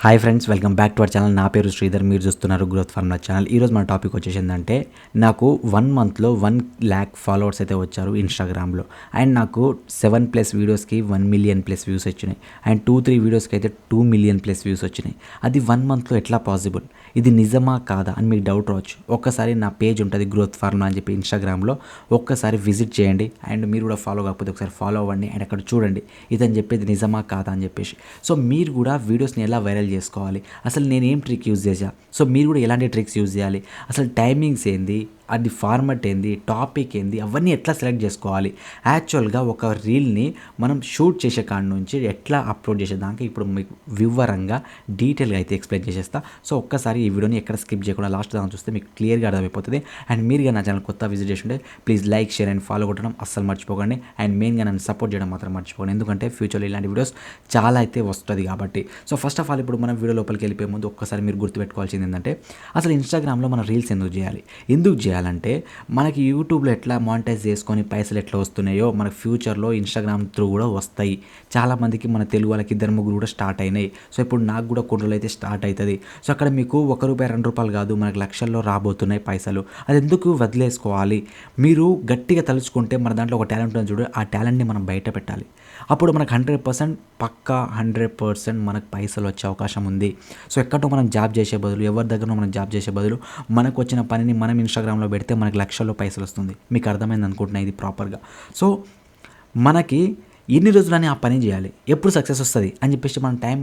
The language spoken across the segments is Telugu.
Hi friends, welcome back to our channel. నా పేరు శ్రీధర్, మీరు చూస్తున్నారు గ్రోత్ ఫార్ములా ఛానల్. ఈరోజు మన టాపిక్ వచ్చేసిందంటే నాకు 1 మంత్లో 1 lakh ఫాలోవర్స్ అయితే వచ్చారు ఇన్స్టాగ్రామ్లో. అండ్ నాకు 7+ వీడియోస్కి 1 million+ వ్యూస్ వచ్చినాయి. అండ్ 2-3 వీడియోస్కి అయితే 2 million+ వ్యూస్ వచ్చినాయి. అది 1 మంత్లో ఎట్లా పాసిబుల్? ఇది నిజమా కాదా అని మీకు డౌట్ రావచ్చు. ఒక్కసారి నా పేజ్ ఉంటుంది గ్రోత్ ఫార్ములా అని చెప్పి ఇన్స్టాగ్రామ్లో, ఒక్కసారి విజిట్ చేయండి. అండ్ మీరు కూడా ఫాలో కాకపోతే ఒకసారి ఫాలో అవ్వండి. అండ్ అక్కడ చూడండి ఇతను చెప్పేది నిజమా కాదా అని చెప్పేసి. సో మీరు కూడా వీడియోస్ని ఎలా వైరల్ చేసుకోవాలి, అసలు నేను ఏం ట్రిక్ యూజ్ చేశా, సో మీరు కూడా ఎలాంటి ట్రిక్స్ యూజ్ చేయాలి, అసలు టైమింగ్స్ ఏంది, అది ఫార్మాట్ ఏంది, టాపిక్ ఏంది, అవన్నీ ఎట్లా సెలెక్ట్ చేసుకోవాలి, యాక్చువల్గా ఒక రీల్ని మనం షూట్ చేసే కాడ నుంచి ఎట్లా అప్లోడ్ చేసేదాకా ఇప్పుడు మీకు వివరంగా డీటెయిల్గా అయితే ఎక్స్ప్లెయిన్ చేసేస్తా. సో ఒక్కసారి ఈ వీడియోని ఎక్కడ స్కిప్ చేయకుండా లాస్ట్ దాకా చూస్తే మీకు క్లియర్గా అర్థమైపోతుంది. అండ్ మీరుగా నా ఛానల్ కొత్త విజిట్ చేసి ఉంటే please like, share and follow కొట్టడం అస్సలు మర్చిపోకండి. అండ్ మెయిన్గా నన్ను సపోర్ట్ చేయడం మాత్రం మర్చిపోకండి, ఎందుకంటే ఫ్యూచర్లో ఇలాంటి వీడియోస్ చాలా అయితే వస్తుంది కాబట్టి. సో ఫస్ట్ ఆఫ్ ఆల్ ఇప్పుడు మనం వీడియో లోపలికి వెళ్ళిపోయే ముందు ఒక్కసారి మీరు గుర్తుపెట్టుకోవాల్సింది ఏంటంటే, అసలు ఇన్స్టాగ్రామ్లో మన రీల్స్ ఎందుకు చేయాలంటే మనకి యూట్యూబ్లో ఎట్లా మానిటైజ్ చేసుకొని పైసలు ఎట్లా వస్తున్నాయో మనకు ఫ్యూచర్లో ఇన్స్టాగ్రామ్ త్రూ కూడా వస్తాయి. చాలామందికి మన తెలుగు వాళ్ళకి 2-3 కూడా స్టార్ట్ అయినాయి. సో ఇప్పుడు నాకు కూడా కొన్ని రోజులు అయితే స్టార్ట్ అవుతుంది. సో అక్కడ మీకు ₹1 ₹2 కాదు, మనకు లక్షల్లో రాబోతున్నాయి పైసలు. అది ఎందుకు వదిలేసుకోవాలి? మీరు గట్టిగా తలుచుకుంటే మన దాంట్లో ఒక టాలెంట్ ఉంది చూడు, ఆ టాలెంట్ని మనం బయట పెట్టాలి. అప్పుడు మనకు 100% పక్కా 100% మనకు పైసలు వచ్చే అవకాశం ఉంది. సో ఎక్కడో మనం జాబ్ చేసే బదులు, ఎవరి దగ్గర మనం జాబ్ చేసే బదులు మనకు వచ్చిన పనిని మనం ఇన్స్టాగ్రామ్లో పెడితే మనకు లక్షల్లో పైసలు వస్తుంది. మీకు అర్థమైంది అనుకుంటున్నా ఇది ప్రాపర్గా. సో మనకి ఎన్ని రోజులని ఆ పని చేయాలి, ఎప్పుడు సక్సెస్ వస్తుంది అని చెప్పేసి మనం టైం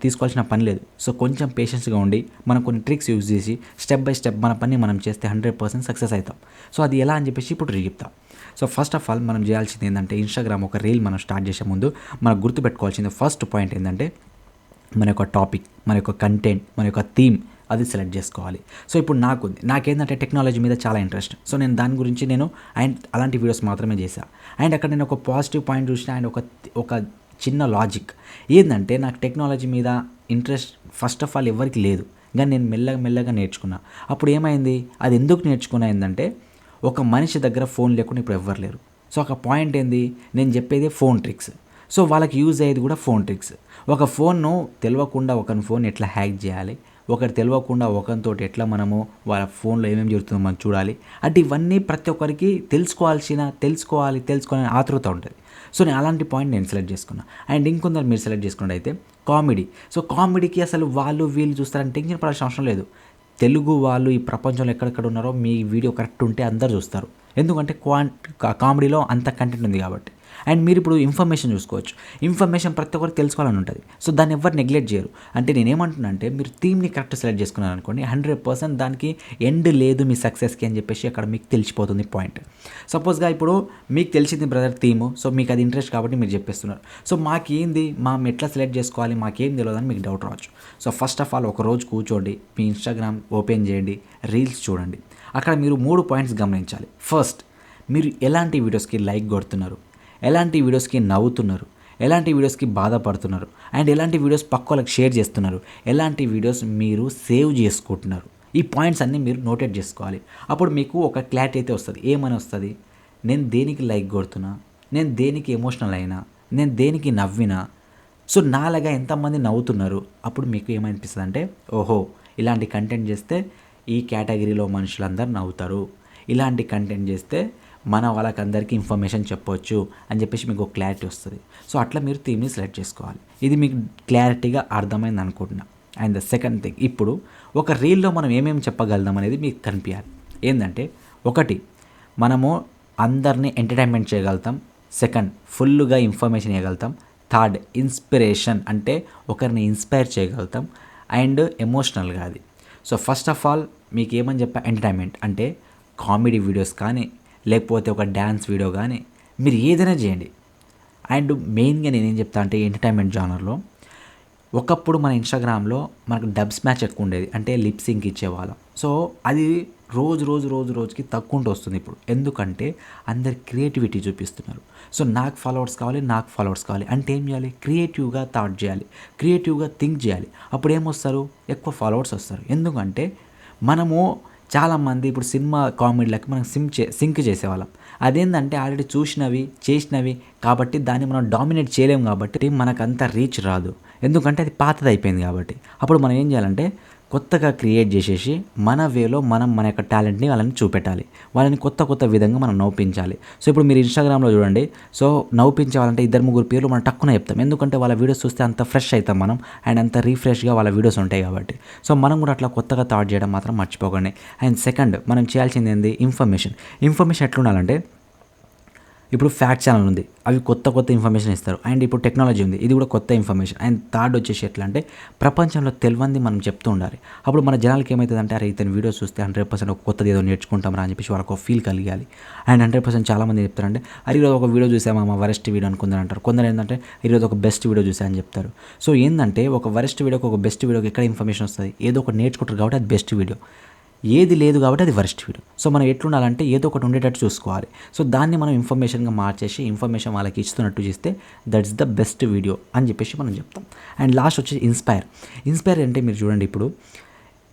తీసుకోవాల్సిన పని లేదు. సో కొంచెం పేషెన్స్గా ఉండి మనం కొన్ని ట్రిక్స్ యూజ్ చేసి స్టెప్ బై స్టెప్ మన పని మనం చేస్తే 100% సక్సెస్ అవుతాం. సో అది ఎలా అని చెప్పేసి ఇప్పుడు చెప్తాం. సో ఫస్ట్ ఆఫ్ ఆల్ మనం చేయాల్సింది ఏంటంటే, ఇన్స్టాగ్రామ్ ఒక రీల్ మనం స్టార్ట్ చేసే ముందు మనకు గుర్తుపెట్టుకోవాల్సింది ఫస్ట్ పాయింట్ ఏంటంటే, మన యొక్క టాపిక్, మన యొక్క కంటెంట్, మన యొక్క థీమ్ అది సెలెక్ట్ చేసుకోవాలి. సో ఇప్పుడు నాకేంటంటే టెక్నాలజీ మీద చాలా ఇంట్రెస్ట్. సో నేను దాని గురించి అండ్ అలాంటి వీడియోస్ మాత్రమే చేశాను. అండ్ అక్కడ నేను ఒక పాజిటివ్ పాయింట్ చూసిన అండ్ ఒక చిన్న లాజిక్ ఏంటంటే, నాకు టెక్నాలజీ మీద ఇంట్రెస్ట్ ఫస్ట్ ఆఫ్ ఆల్ ఎవరికి లేదు, కానీ నేను మెల్లగా నేర్చుకున్నా. అప్పుడు ఏమైంది, అది ఎందుకు నేర్చుకున్నా ఏంటంటే, ఒక మనిషి దగ్గర ఫోన్ లేకుండా ఇప్పుడు ఎవ్వరు లేరు. సో ఒక పాయింట్ ఏంది, నేను చెప్పేది ఫోన్ ట్రిక్స్. సో వాళ్ళకి యూజ్ అయ్యేది కూడా ఫోన్ ట్రిక్స్. ఒక ఫోన్ను తెలియకుండా ఒకరి ఫోన్ ఎట్లా హ్యాక్ చేయాలి, ఒకరు తెలియకుండా ఒకరితో ఎట్లా మనము వాళ్ళ ఫోన్లో ఏమేమి జరుగుతుందో మనం చూడాలి, అంటే ఇవన్నీ ప్రతి ఒక్కరికి తెలుసుకోవాలని ఆతృత ఉంటుంది. సో నేను అలాంటి పాయింట్ నేను సెలెక్ట్ చేసుకున్నా. అండ్ ఇంకొందరు మీరు సెలెక్ట్ చేసుకున్నట్టయితే కామెడీ. సో కామెడీకి అసలు వాళ్ళు వీళ్ళు చూస్తారని టెన్షన్ పడాల్సిన అవసరం లేదు. తెలుగు వాళ్ళు ఈ ప్రపంచంలో ఎక్కడెక్కడ ఉన్నారో మీ వీడియో కరెక్ట్ ఉంటే అందరు చూస్తారు, ఎందుకంటే కామెడీలో అంత కంటెంట్ ఉంది కాబట్టి. అండ్ మీరు ఇప్పుడు ఇన్ఫర్మేషన్ చూసుకోవచ్చు. ఇన్ఫర్మేషన్ ప్రతి ఒక్కరికి తెలుసుకోవాలని ఉంటుంది. సో దాన్ని ఎవరు నెగ్లెక్ట్ చేయరు. అంటే నేనేమంటున్నా అంటే, మీరు థీమ్ని కరెక్ట్ సెలెక్ట్ చేసుకున్నారు అనుకోండి, 100% దానికి ఎండ్ లేదు మీ సక్సెస్కి అని చెప్పేసి అక్కడ మీకు తెలిసిపోతుంది పాయింట్. సపోజ్గా ఇప్పుడు మీకు తెలిసింది బ్రదర్ థీము, సో మీకు అది ఇంట్రెస్ట్ కాబట్టి మీరు చెప్పేస్తున్నారు. సో మేము ఎట్లా సెలెక్ట్ చేసుకోవాలి, మాకేం తెలియదని మీకు డౌట్ రావచ్చు. సో ఫస్ట్ ఆఫ్ ఆల్ ఒక రోజు కూర్చోండి, మీ ఇన్స్టాగ్రామ్ ఓపెన్ చేయండి, రీల్స్ చూడండి. అక్కడ మీరు 3 పాయింట్స్ గమనించాలి. ఫస్ట్, మీరు ఎలాంటి వీడియోస్కి లైక్ కొడుతున్నారు, ఎలాంటి వీడియోస్కి నవ్వుతున్నారు, ఎలాంటి వీడియోస్కి బాధపడుతున్నారు, అండ్ ఎలాంటి వీడియోస్ పక్క వాళ్ళకి షేర్ చేస్తున్నారు, ఎలాంటి వీడియోస్ మీరు సేవ్ చేసుకుంటున్నారు. ఈ పాయింట్స్ అన్నీ మీరు నోటెడ్ చేసుకోవాలి. అప్పుడు మీకు ఒక క్లారిటీ అయితే వస్తుంది. ఏమని వస్తుంది, నేను దేనికి లైక్ కొడుతున్నా, నేను దేనికి ఎమోషనల్ అయినా, నేను దేనికి నవ్వినా, సో నాలాగా ఎంతమంది నవ్వుతున్నారు. అప్పుడు మీకు ఏమనిపిస్తుంది అంటే, ఓహో ఇలాంటి కంటెంట్ చేస్తే ఈ కేటగిరీలో మనుషులందరూ నవ్వుతారు, ఇలాంటి కంటెంట్ చేస్తే మన వాళ్ళకందరికీ ఇన్ఫర్మేషన్ చెప్పవచ్చు అని చెప్పేసి మీకు ఒక క్లారిటీ వస్తుంది. సో అట్లా మీరు థీమ్ని సెలెక్ట్ చేసుకోవాలి. ఇది మీకు క్లారిటీగా అర్థమైంది అనుకుంటున్నా. అండ్ ద సెకండ్ థింగ్, ఇప్పుడు ఒక రీల్లో మనం ఏమేమి చెప్పగలుగుతాం అనేది మీకు కనిపించాలి. ఏంటంటే, ఒకటి, మనము అందరినీ ఎంటర్టైన్మెంట్ చేయగలుగుతాం. సెకండ్, ఫుల్గా ఇన్ఫర్మేషన్ ఇవ్వగలుగుతాం. థర్డ్, ఇన్స్పిరేషన్ అంటే ఒకరిని ఇన్స్పైర్ చేయగలుగుతాం. అండ్ ఎమోషనల్గా అది. సో ఫస్ట్ ఆఫ్ ఆల్ మీకు ఏమని చెప్పా, ఎంటర్టైన్మెంట్ అంటే కామెడీ వీడియోస్ కానీ, లేకపోతే ఒక డ్యాన్స్ వీడియో కానీ, మీరు ఏదైనా చేయండి. అండ్ మెయిన్గా నేనేం చెప్తా అంటే, ఎంటర్టైన్మెంట్ జానర్లో ఒకప్పుడు మన ఇన్స్టాగ్రామ్లో మనకు డబ్స్ మ్యాచ్ ఎక్కువ ఉండేది, అంటే లిప్సింగ్ ఇచ్చేవాళ్ళం. సో అది రోజుకి తగ్గుకుంటూ వస్తుంది ఇప్పుడు. ఎందుకంటే అందరు క్రియేటివిటీ చూపిస్తున్నారు. సో నాకు ఫాలోవర్స్ కావాలి అంటే ఏం చేయాలి, క్రియేటివ్గా థాట్ చేయాలి, క్రియేటివ్గా థింక్ చేయాలి. అప్పుడు ఏమొస్తారు, ఎక్కువ ఫాలోవర్స్ వస్తారు. ఎందుకంటే మనము చాలామంది ఇప్పుడు సినిమా కామెడీలకి మనం సింక్ చేసేవాళ్ళం. అదేంటంటే ఆల్రెడీ చూసినవి, చేసినవి కాబట్టి దాన్ని మనం డామినేట్ చేయలేము కాబట్టి మనకంత రీచ్ రాదు. ఎందుకంటే అది పాతదయిపోయింది కాబట్టి. అప్పుడు మనం ఏం చేయాలంటే కొత్తగా క్రియేట్ చేసేసి మన వేలో మనం మన యొక్క టాలెంట్‌ని వాళ్ళని చూపెట్టాలి. వాళ్ళని కొత్త విధంగా మనం నవ్వించాలి. సో, ఇప్పుడు మీరు ఇన్‌స్టాగ్రామ్‌లో చూడండి. సో, నవ్వించాలంటే ఇద్దరు, ముగ్గురు పేర్లు మనం టక్కున చెప్తాం. ఎందుకంటే వాళ్ళ వీడియోస్ చూస్తే అంత ఫ్రెష్ అయితాం మనం. అండ్ అంత రిఫ్రెష్‌గా వాళ్ళ వీడియోస్ ఉంటాయి కాబట్టి. సో, మనం కూడా అట్లా కొత్తగా థాట్ చేయడం మాత్రం మర్చిపోకండి. అండ్ సెకండ్ మనం చేయాల్సిందేంది ఇన్ఫర్మేషన్. ఇన్ఫర్మేషన్ ఎట్లుండాలంటే ఇప్పుడు ఫ్యాక్ట్ ఛానల్ ఉంది. అవి కొత్త ఇన్ఫర్మేషన్ ఇస్తారు. అండ్ ఇప్పుడు టెక్నాలజీ ఉంది. ఇది కూడా కొత్త ఇన్ఫర్మేషన్. అండ్ థర్డ్ వచ్చేసి ఎట్లా అంటే ప్రపంచంలో తెలవంది మనం చెప్తూ ఉండాలి. అప్పుడు మన జనాలకి ఏమైతుందంటే అరే ఇతని వీడియోస్ చూస్తే 100% ఒక కొత్తది ఏదో నేర్చుకుంటాం రా అని చెప్పేసి వాళ్ళకి ఒక ఫీల్ కలిగాలి. అండ్ 100% చాలామంది చెప్తారంటే అరే ఈరోజు ఒక వీడియో చూసామా మా వరెస్ట్ వీడియో అని కొందరు అంటారు. కొందరు ఏంటంటే ఈరోజు ఒక బెస్ట్ వీడియో చూసా అని చెప్తారు. సో ఏంటంటే ఒక వరెస్ట్ వీడియోకి ఒక బెస్ట్ వీడియోకి ఎక్కడ ఇన్ఫర్మేషన్ వస్తుంది? ఏదో ఒకటి నేర్చుకుంటారు కాబట్టి అది బెస్ట్ వీడియో. ఏది లేదు కాబట్టి అది వరస్ట్ వీడియో. సో మనం ఎట్లుండాలంటే ఏదో ఒకటి ఉండేటట్టు చూసుకోవాలి. సో దాన్ని మనం ఇన్ఫర్మేషన్గా మార్చేసి ఇన్ఫర్మేషన్ వాళ్ళకి ఇస్తున్నట్టు చేస్తే దట్స్ ద బెస్ట్ వీడియో అని చెప్పేసి మనం చెప్తాం. అండ్ లాస్ట్ వచ్చి ఇన్స్పైర్ అంటే మీరు చూడండి ఇప్పుడు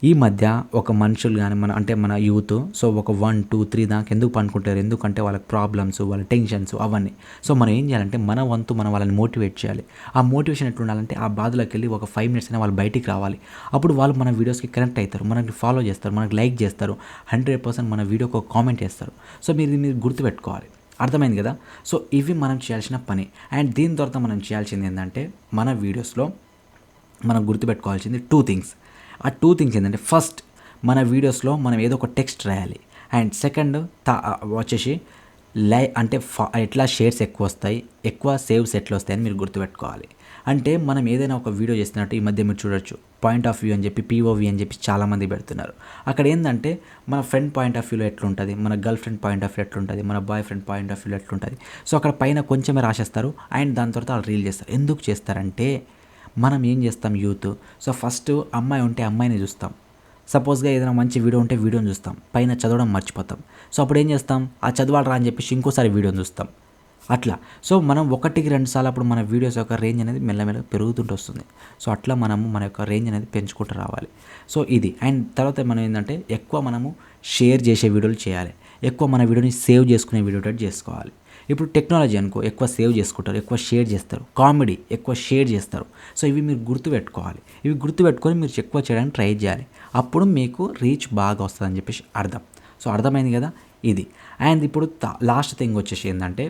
ఈ మధ్య ఒక మనుషులు కానీ మన యూత్ సో ఒక 1, 2, 3 దాకా ఎందుకు పండుకుంటారు? ఎందుకంటే వాళ్ళకి ప్రాబ్లమ్స్, వాళ్ళ టెన్షన్స్ అవన్నీ. సో మనం ఏం చేయాలంటే మన వంతు మనం వాళ్ళని మోటివేట్ చేయాలి. ఆ మోటివేషన్ ఎట్లుండాలంటే ఆ బాధలోకి వెళ్ళి ఒక 5 మినిట్స్ అయినా వాళ్ళు బయటికి రావాలి. అప్పుడు వాళ్ళు మన వీడియోస్కి కనెక్ట్ అవుతారు, మనకి ఫాలో చేస్తారు, మనకి లైక్ చేస్తారు, 100% మన వీడియోకి ఒక కామెంట్ చేస్తారు. సో మీరు గుర్తుపెట్టుకోవాలి. అర్థమైంది కదా? సో ఇవి మనం చేయాల్సిన పని. అండ్ దీని తర్వాత మనం చేయాల్సింది ఏంటంటే మన వీడియోస్లో మనం గుర్తుపెట్టుకోవాల్సింది 2 థింగ్స్. ఆ 2 థింగ్స్ ఏంటంటే ఫస్ట్ మన వీడియోస్లో మనం ఏదో ఒక టెక్స్ట్ రాయాలి. అండ్ సెకండ్ వచ్చేసి అంటే ఎట్లా షేర్స్ ఎక్కువ వస్తాయి, ఎక్కువ సేవ్స్ ఎట్లా వస్తాయని మీరు గుర్తుపెట్టుకోవాలి. అంటే మనం ఏదైనా ఒక వీడియో చేస్తున్నట్టు ఈ మధ్య మీరు చూడొచ్చు పాయింట్ ఆఫ్ వ్యూ అని చెప్పి POV అని చెప్పి చాలామంది పెడుతున్నారు. అక్కడ ఏంటంటే మన ఫ్రెండ్ పాయింట్ ఆఫ్ వ్యూలో ఎట్లుంటుంది, మన girl friend point of view ఎట్లుంటుంది, మన బాయ్ ఫ్రెండ్ పాయింట్ ఆఫ్ వ్యూలో ఎట్లుంటుంది. సో అక్కడ పైన కొంచెమే రాసేస్తారు అండ్ దాని తర్వాత వాళ్ళు రీల్ చేస్తారు. ఎందుకు చేస్తారంటే మనం ఏం చేస్తాం యూత్, సో ఫస్ట్ అమ్మాయి ఉంటే అమ్మాయిని చూస్తాం, సపోజ్గా ఏదైనా మంచి వీడియో ఉంటే వీడియోని చూస్తాం, పైన చదవడం మర్చిపోతాం. సో అప్పుడు ఏం చేస్తాం, ఆ చదవాలరా అని చెప్పేసి ఇంకోసారి వీడియోని చూస్తాం. అట్లా సో మనం 1-2 సార్లు అప్పుడు మన వీడియోస్ యొక్క రేంజ్ అనేది మెల్లమెల్లగా పెరుగుతుంటూ వస్తుంది. సో అట్లా మనము మన యొక్క రేంజ్ అనేది పెంచుకుంటూ రావాలి. సో ఇది అండ్ తర్వాత మనం ఏంటంటే ఎక్కువ మనము షేర్ చేసే వీడియోలు చేయాలి, ఎక్కువ మన వీడియోని సేవ్ చేసుకునే వీడియో చేసుకోవాలి. ఇప్పుడు టెక్నాలజీ అనుకో ఎక్కువ సేవ్ చేసుకుంటారు, ఎక్కువ షేర్ చేస్తారు, కామెడీ ఎక్కువ షేర్ చేస్తారు. సో ఇవి మీరు గుర్తుపెట్టుకోవాలి. ఇవి గుర్తుపెట్టుకొని మీరు ఎక్కువ చేయడానికి ట్రై చేయాలి. అప్పుడు మీకు రీచ్ బాగా వస్తుందని చెప్పేసి అర్థం. సో అర్థమైంది కదా ఇది. అండ్ ఇప్పుడు లాస్ట్ థింగ్ వచ్చేసి ఏంటంటే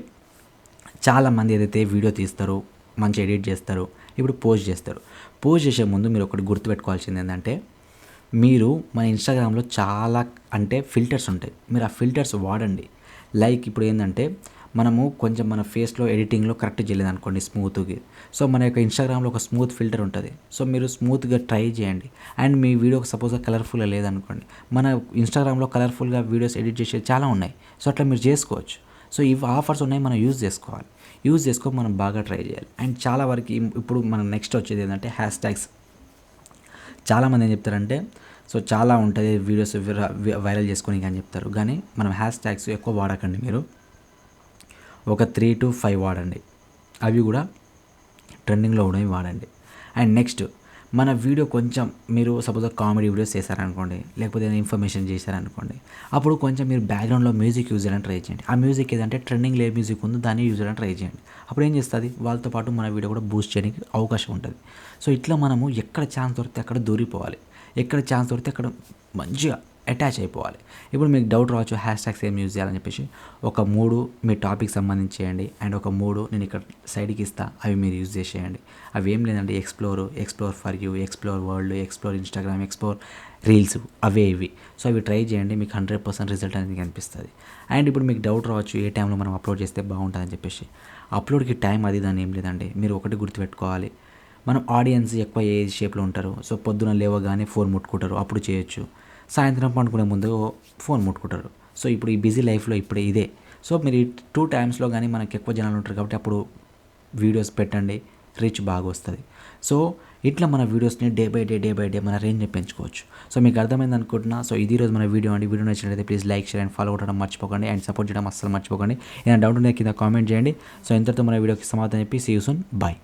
చాలామంది ఏదైతే వీడియో తీస్తారో మంచి ఎడిట్ చేస్తారు, ఇప్పుడు పోస్ట్ చేసే ముందు మీరు ఒకటి గుర్తుపెట్టుకోవాల్సింది ఏంటంటే మీరు మన ఇన్స్టాగ్రామ్లో చాలా అంటే ఫిల్టర్స్ ఉంటాయి, మీరు ఆ ఫిల్టర్స్ వాడండి. లైక్ ఇప్పుడు ఏంటంటే మనము కొంచెం మన ఫేస్లో ఎడిటింగ్లో కరెక్ట్ చేయలేదు అనుకోండి స్మూత్గా, సో మన యొక్క ఇన్స్టాగ్రామ్లో ఒక స్మూత్ ఫిల్టర్ ఉంటుంది. సో మీరు స్మూత్గా ట్రై చేయండి. అండ్ మీ వీడియోకి సపోజ్గా కలర్ఫుల్గా లేదనుకోండి, మన ఇన్స్టాగ్రామ్లో కలర్ఫుల్గా వీడియోస్ ఎడిట్ చేసేది చాలా ఉన్నాయి. సో అట్లా మీరు చేసుకోవచ్చు. సో ఇవి ఆఫర్స్ ఉన్నాయి, మనం యూజ్ చేసుకొని మనం బాగా ట్రై చేయాలి. అండ్ చాలా వరకు ఇప్పుడు మనం నెక్స్ట్ వచ్చేది ఏంటంటే హ్యాష్. చాలామంది ఏం చెప్తారంటే సో చాలా ఉంటుంది వీడియోస్ వైరల్ చేసుకొని అని చెప్తారు, కానీ మనం హ్యాష్ ఎక్కువ వాడకండి. మీరు ఒక 3 to 5 వాడండి, అవి కూడా ట్రెండింగ్లో ఉన్నవి వాడండి. అండ్ నెక్స్ట్ మన వీడియో కొంచెం మీరు సపోజ్ కామెడీ వీడియోస్ చేశారనుకోండి, లేకపోతే ఇన్ఫర్మేషన్ చేశారనుకోండి, అప్పుడు కొంచెం మీరు బ్యాక్గ్రౌండ్లో మ్యూజిక్ యూజ్ చేయడానికి ట్రై చేయండి. ఆ మ్యూజిక్ ఏదంటే ట్రెండింగ్లో ఏ మ్యూజిక్ ఉందో దాన్ని యూజ్ చేయడానికి ట్రై చేయండి. అప్పుడు ఏం చేస్తుంది, వాళ్ళతో పాటు మన వీడియో కూడా బూస్ట్ చేయడానికి అవకాశం ఉంటుంది. సో ఇట్లా మనము ఎక్కడ ఛాన్స్ దొరికితే అక్కడ దూరిపోవాలి, ఎక్కడ ఛాన్స్ దొరికితే అక్కడ మంచిగా అటాచ్ అయిపోవాలి. ఇప్పుడు మీకు డౌట్ రావచ్చు హ్యాష్ ఏం యూజ్ చేయాలని చెప్పేసి, ఒక 3 మీ టాపిక్ సంబంధించి చేయండి అండ్ ఒక 3 నేను ఇక్కడ సైడ్కి ఇస్తా, అవి మీరు యూజ్ చేసేయండి. అవి ఏం లేదంటే explore for you, explore world, explore Instagram, explore reels, అవే ఇవి. సో అవి ట్రై చేయండి, మీకు 100% రిజల్ట్ అనేది కనిపిస్తుంది. అండ్ ఇప్పుడు మీకు డౌట్ రావచ్చు ఏ టైంలో మనం అప్లోడ్ చేస్తే బాగుంటుందని చెప్పేసి. అప్లోడ్కి టైం అది దాన్ని ఏం లేదండి, మీరు ఒకటి గుర్తుపెట్టుకోవాలి, మనం ఆడియన్స్ ఎక్కువ ఏ షేప్లో ఉంటారు. సో పొద్దున లేవగానే ఫోన్ ముట్టుకుంటారు, అప్పుడు చేయొచ్చు. సాయంత్రం పండుకునే ముందు ఫోన్ ముట్టుకుంటారు. సో ఇప్పుడు ఈ బిజీ లైఫ్లో ఇప్పుడు ఇదే. సో మీరు ఈ 2 టైమ్స్లో కానీ మనకి ఎక్కువ జనాలు ఉంటారు కాబట్టి అప్పుడు వీడియోస్ పెట్టండి, రీచ్ బాగా వస్తుంది. సో ఇట్లా మన వీడియోస్ని డే బై డే మన రేంజ్ని పెంచుకోవచ్చు. సో మీకు అర్థమైంది అనుకుంటున్నా. సో ఇది రోజు మన వీడియో అండి. వీడియో నచ్చినట్లయితే please like, share and follow కొట్టడం మర్చిపోకండి. అండ్ సపోర్ట్ చేయడం అస్సలు మర్చిపోకండి. ఏదైనా డౌట్ ఉంటే కింద కామెంట్ చేయండి. సో ఇంతటితో మన వీడియోకి సమాధానం చెప్పి సీ యూ సూన్, బాయ్.